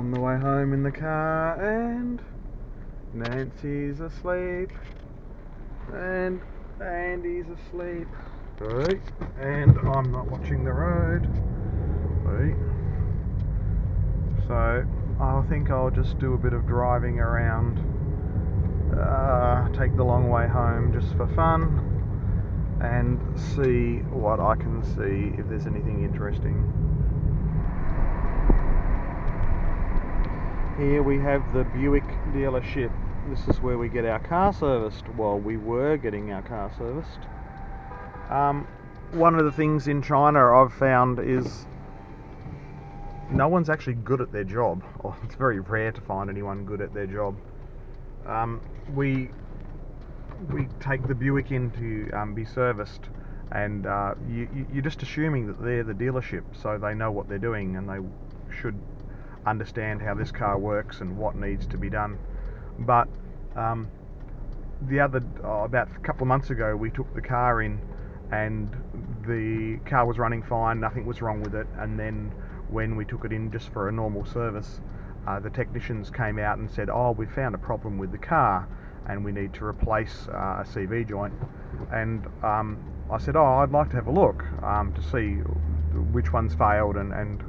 on the way home in the car, and Nancy's asleep, and Andy's asleep, right? And I'm not watching the road, right? So I think I'll just do a bit of driving around, take the long way home just for fun, and see what I can see, if there's anything interesting. Here we have the Buick dealership. This is where we get our car serviced. Well, we were getting our car serviced. One of the things in China I've found is no one's actually good at their job. Or it's very rare to find anyone good at their job. We take the Buick in to be serviced, and you're just assuming that they're the dealership, so they know what they're doing and they should understand how this car works and what needs to be done. But about a couple of months ago, we took the car in and the car was running fine, nothing was wrong with it, and then when we took it in just for a normal service, the technicians came out and said, oh, we found a problem with the car and we need to replace a CV joint. And I said, oh, I'd like to have a look to see which one's failed, and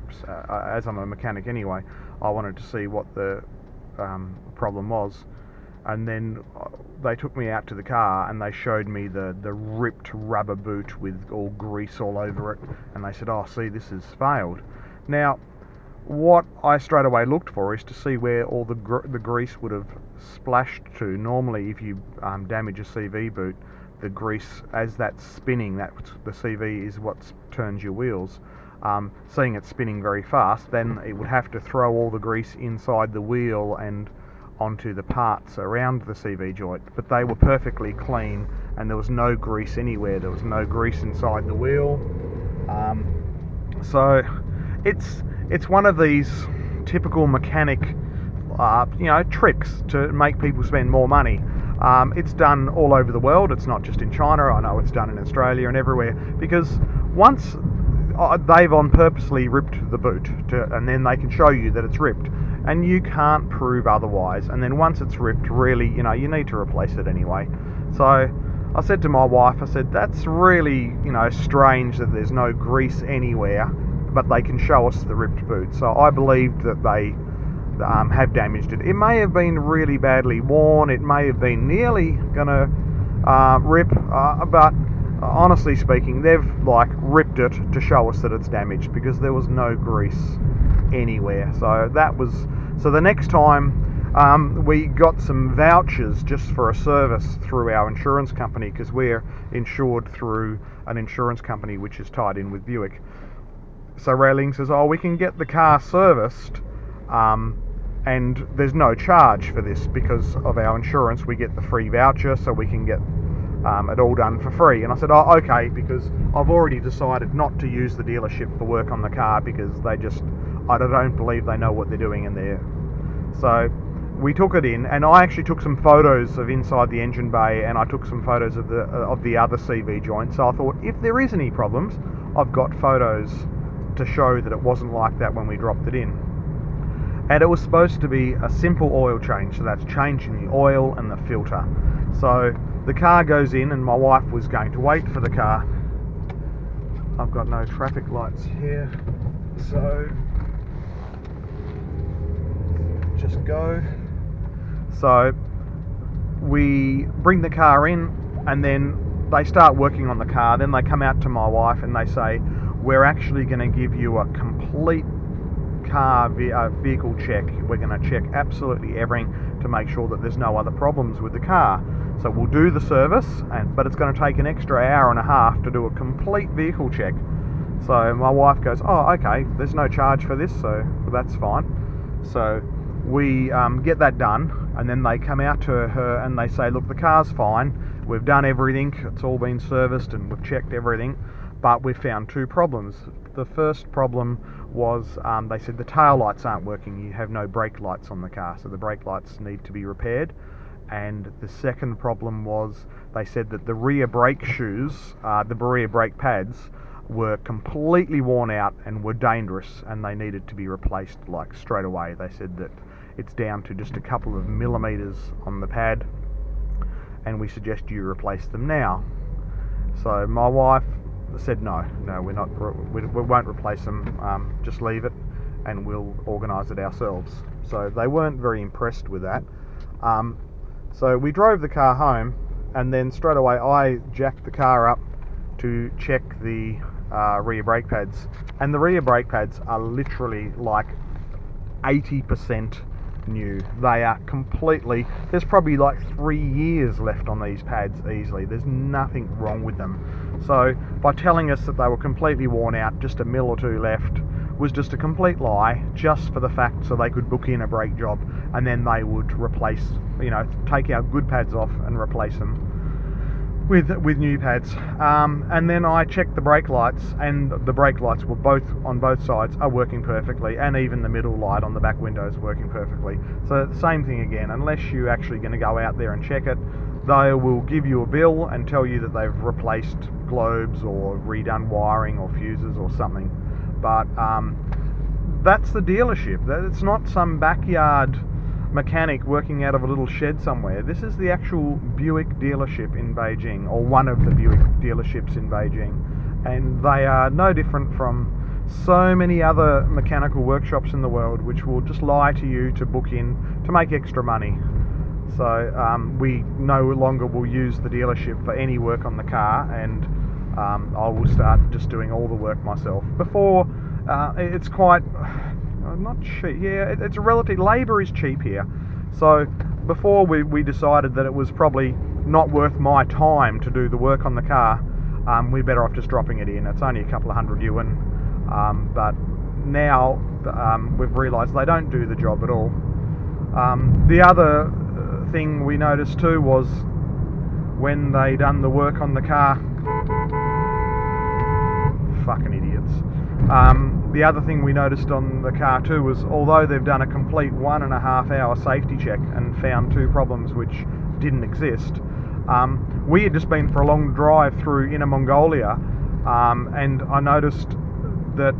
as I'm a mechanic anyway, I wanted to see what the problem was. And then they took me out to the car and they showed me the ripped rubber boot with all grease all over it, and they said, oh, see, this has failed. Now, what I straight away looked for is to see where all the grease would have splashed to. Normally, if you damage a CV boot, the grease, as that's spinning, the CV is what turns your wheels. Seeing it spinning very fast, then it would have to throw all the grease inside the wheel and onto the parts around the CV joint. But they were perfectly clean and there was no grease anywhere. There was no grease inside the wheel. So it's one of these typical mechanic tricks to make people spend more money. It's done all over the world. It's not just in China. I know it's done in Australia and everywhere, because once they've on purposely ripped the boot and then they can show you that it's ripped and you can't prove otherwise, and then once it's ripped, really, you need to replace it anyway. So I said to my wife, I said, that's really strange that there's no grease anywhere, but they can show us the ripped boot. So I believed that they have damaged it. It may have been really badly worn, it may have been nearly gonna rip, but honestly speaking, they've ripped it to show us that it's damaged, because there was no grease anywhere. So the next time we got some vouchers just for a service through our insurance company, because we're insured through an insurance company which is tied in with Buick. So Railing says, oh, we can get the car serviced, and there's no charge for this because of our insurance. We get the free voucher, so we can get it all done for free. And I said, oh, okay, because I've already decided not to use the dealership for work on the car, because I don't believe they know what they're doing in there. So we took it in, and I actually took some photos of inside the engine bay, and I took some photos of the other CV joint. So I thought, if there is any problems, I've got photos to show that it wasn't like that when we dropped it in. And it was supposed to be a simple oil change, so that's changing the oil and the filter. So the car goes in, and my wife was going to wait for the car. I've got no traffic lights here, so just go. So we bring the car in, and then they start working on the car. Then they come out to my wife and they say, we're actually going to give you a complete vehicle check. We're going to check absolutely everything to make sure that there's no other problems with the car. So we'll do the service, but it's going to take an extra hour and a half to do a complete vehicle check. So my wife goes, oh, okay, there's no charge for this, so that's fine. So we get that done, and then they come out to her and they say, look, the car's fine, we've done everything, it's all been serviced and we've checked everything, but we found two problems. The first problem was, they said the tail lights aren't working, you have no brake lights on the car, so the brake lights need to be repaired. And the second problem was, they said that the rear brake shoes, the rear brake pads, were completely worn out and were dangerous, and they needed to be replaced like straight away. They said that it's down to just a couple of millimeters on the pad, and we suggest you replace them now. So my wife said no, we won't replace them, just leave it and we'll organise it ourselves. So they weren't very impressed with that. So we drove the car home, and then straight away I jacked the car up to check the rear brake pads, and the rear brake pads are literally like 80% new. They are completely, there's probably like 3 years left on these pads easily. There's nothing wrong with them. So by telling us that they were completely worn out, just a mil or two left, was just a complete lie, just for the fact so they could book in a brake job, and then they would replace, take our good pads off and replace them with new pads. And then I checked the brake lights, and the brake lights were on both sides are working perfectly, and even the middle light on the back window is working perfectly. So the same thing again, unless you're actually going to go out there and check it, they will give you a bill and tell you that they've replaced globes or redone wiring or fuses or something. But that's the dealership. It's not some backyard mechanic working out of a little shed somewhere. This is the actual Buick dealership in Beijing, or one of the Buick dealerships in Beijing, and they are no different from so many other mechanical workshops in the world, which will just lie to you to book in to make extra money. So we no longer will use the dealership for any work on the car, and I will start just doing all the work myself. Before, it's quite not cheap. Yeah, it's a relative. Labour is cheap here. So before we decided that it was probably not worth my time to do the work on the car, we're better off just dropping it in. It's only a couple of hundred yuan, but now we've realised they don't do the job at all. The other thing we noticed too was when they done the work on the car. Fucking idiots. The other thing we noticed on the car too was, although they've done a complete 1.5 hour safety check and found 2 problems which didn't exist, we had just been for a long drive through Inner Mongolia, and I noticed that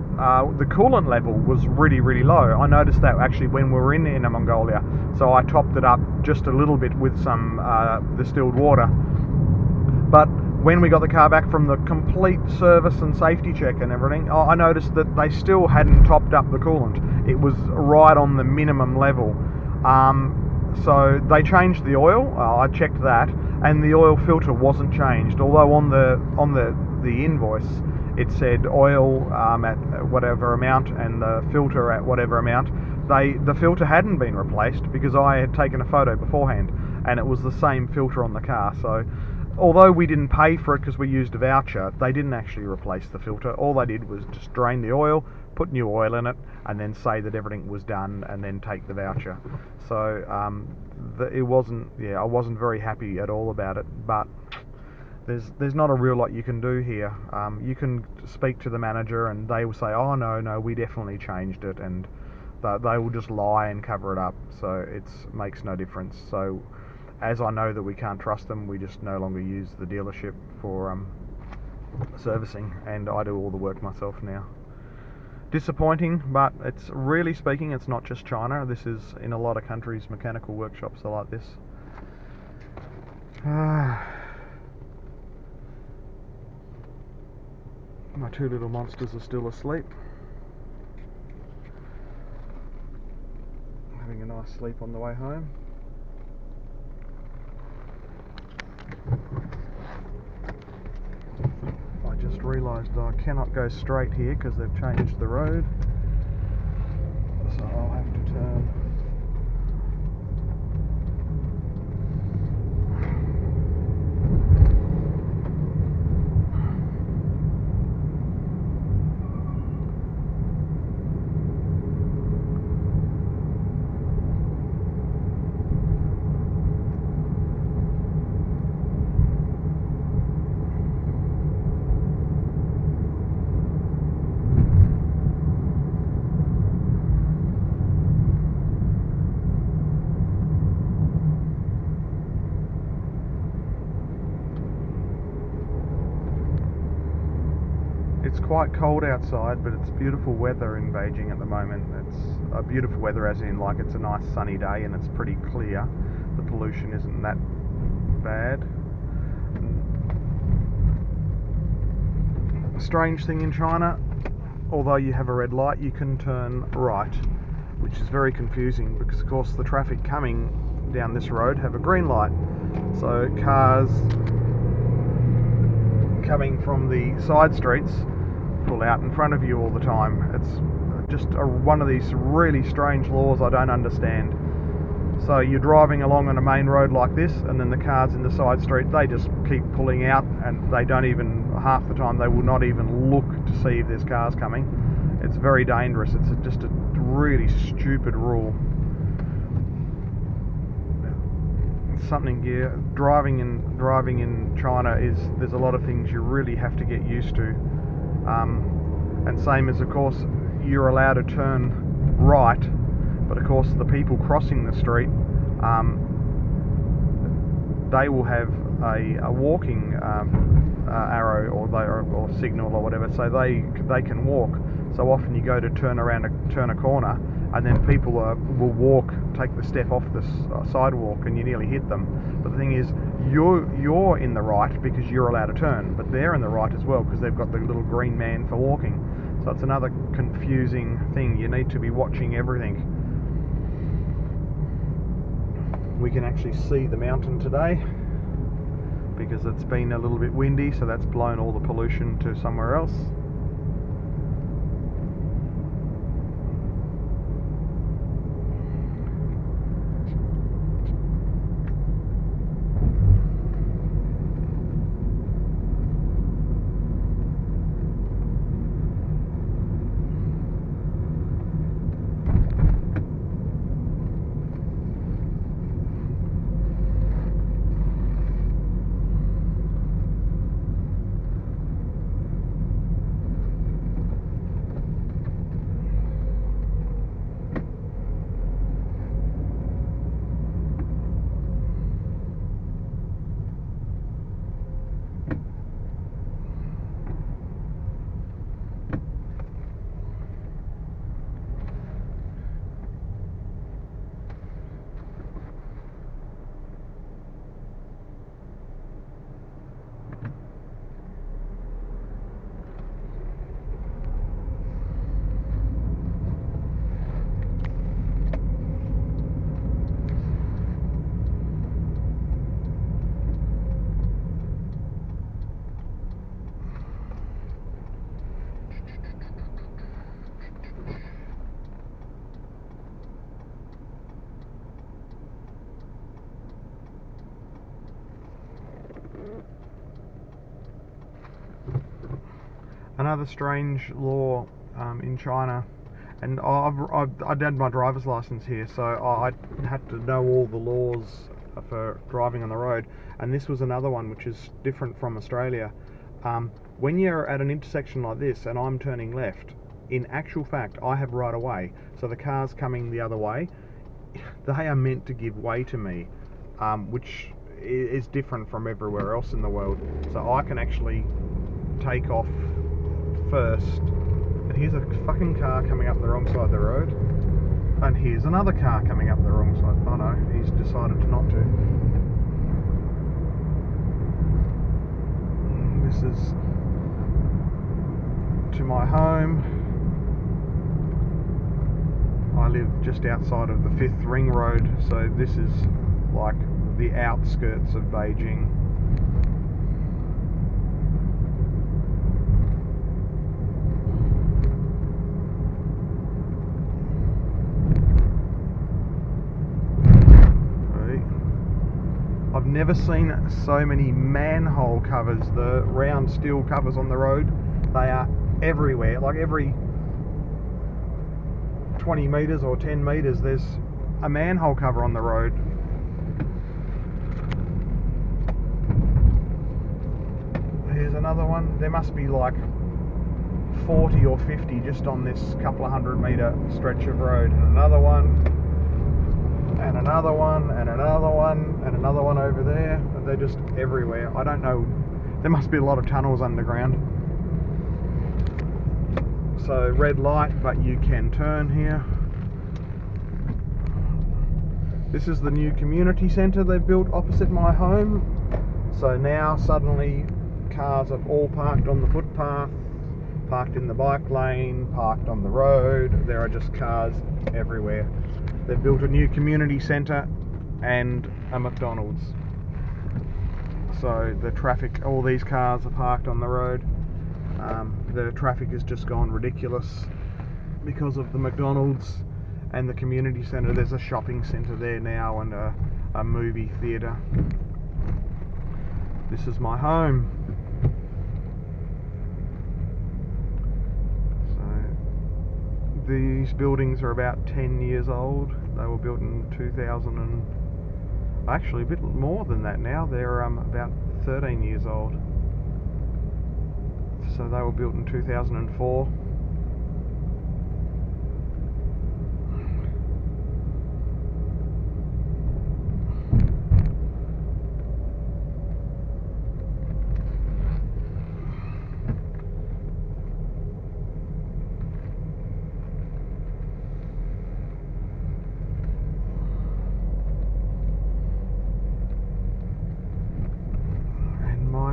the coolant level was really, really low. I noticed that actually when we were in Inner Mongolia, so I topped it up just a little bit with some distilled water. But when we got the car back from the complete service and safety check and everything, I noticed that they still hadn't topped up the coolant. It was right on the minimum level. So they changed the oil. I checked that, and the oil filter wasn't changed. Although on the invoice it said oil at whatever amount and the filter at whatever amount. The filter hadn't been replaced because I had taken a photo beforehand, and it was the same filter on the car. So although we didn't pay for it because we used a voucher, they didn't actually replace the filter. All they did was just drain the oil, put new oil in it, and then say that everything was done, and then take the voucher. So it wasn't. Yeah, I wasn't very happy at all about it. But there's not a real lot you can do here. You can speak to the manager, and they will say, "Oh no, we definitely changed it," and they will just lie and cover it up. So it makes no difference. So as I know that we can't trust them, we just no longer use the dealership for servicing, and I do all the work myself now. Disappointing, but it's really speaking, it's not just China. This is in a lot of countries, mechanical workshops are like this. My 2 little monsters are still asleep. Having a nice sleep on the way home. I just realised I cannot go straight here because they've changed the road, so I'll have to turn. It's quite cold outside, but it's beautiful weather in Beijing at the moment. It's a beautiful weather as in like it's a nice sunny day and it's pretty clear. The pollution isn't that bad. A strange thing in China, although you have a red light, you can turn right, which is very confusing because of course the traffic coming down this road have a green light. So cars coming from the side streets pull out in front of you all the time. It's just one of these really strange laws I don't understand. So you're driving along on a main road like this, and then the cars in the side street, they just keep pulling out, and they don't even, half the time they will not even look to see if there's cars coming. It's very dangerous. It's just a really stupid rule. Something driving in China there's a lot of things you really have to get used to, and same as of course you're allowed to turn right, but of course the people crossing the street, they will have a walking arrow or signal or whatever, so they can walk. So often you go to turn a corner, and then people will take the step off the sidewalk, and you nearly hit them. But the thing is, you're in the right because you're allowed to turn, but they're in the right as well because they've got the little green man for walking. So it's another confusing thing. You need to be watching everything. We can actually see the mountain today because it's been a little bit windy, so that's blown all the pollution to somewhere else. Another strange law in China, and I had my driver's license here, so I had to know all the laws for driving on the road, and this was another one which is different from Australia. When you're at an intersection like this and I'm turning left, in actual fact I have right of way, so the cars coming the other way, they are meant to give way to me, which is different from everywhere else in the world. So I can actually take off first, and here's a fucking car coming up the wrong side of the road, and here's another car coming up the wrong side. Oh no, he's decided not to. This is to my home. I live just outside of the 5th Ring Road, so this is like the outskirts of Beijing. I've never seen so many manhole covers, the round steel covers on the road. They are everywhere. Like every 20 metres or 10 metres there's a manhole cover on the road. Here's another one. There must be like 40 or 50 just on this couple of 100-metre stretch of road. And another one, and another one, and another one, and another one over there. And they're just everywhere. I don't know. There must be a lot of tunnels underground. So red light, but you can turn here. This is the new community centre they've built opposite my home. So now suddenly cars are all parked on the footpath, parked in the bike lane, parked on the road. There are just cars everywhere. They've built a new community centre and a McDonald's. So the traffic, all these cars are parked on the road. The traffic has just gone ridiculous because of the McDonald's and the community centre. There's a shopping centre there now and a movie theatre. This is my home. So these buildings are about 10 years old. They were built in 2000 and actually a bit more than that now. They're about 13 years old. So they were built in 2004.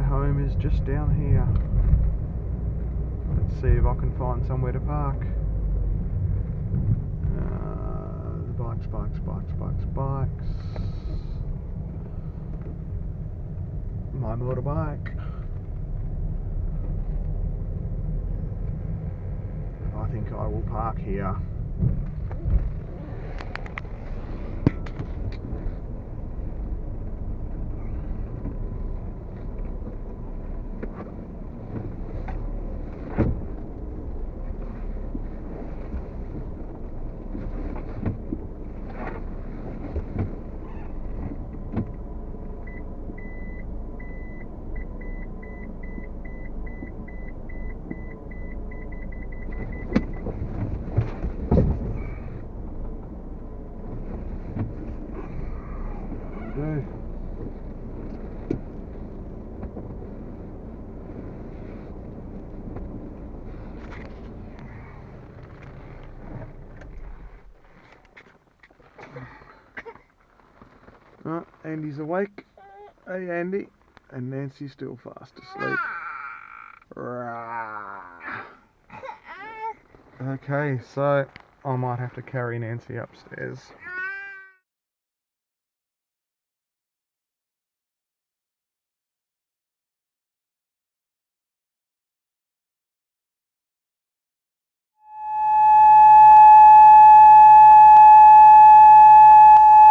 Home is just down here. Let's see if I can find somewhere to park. Bikes. My motorbike. I think I will park here. Andy's awake. Hey Andy. And Nancy's still fast asleep. Okay, so I might have to carry Nancy upstairs.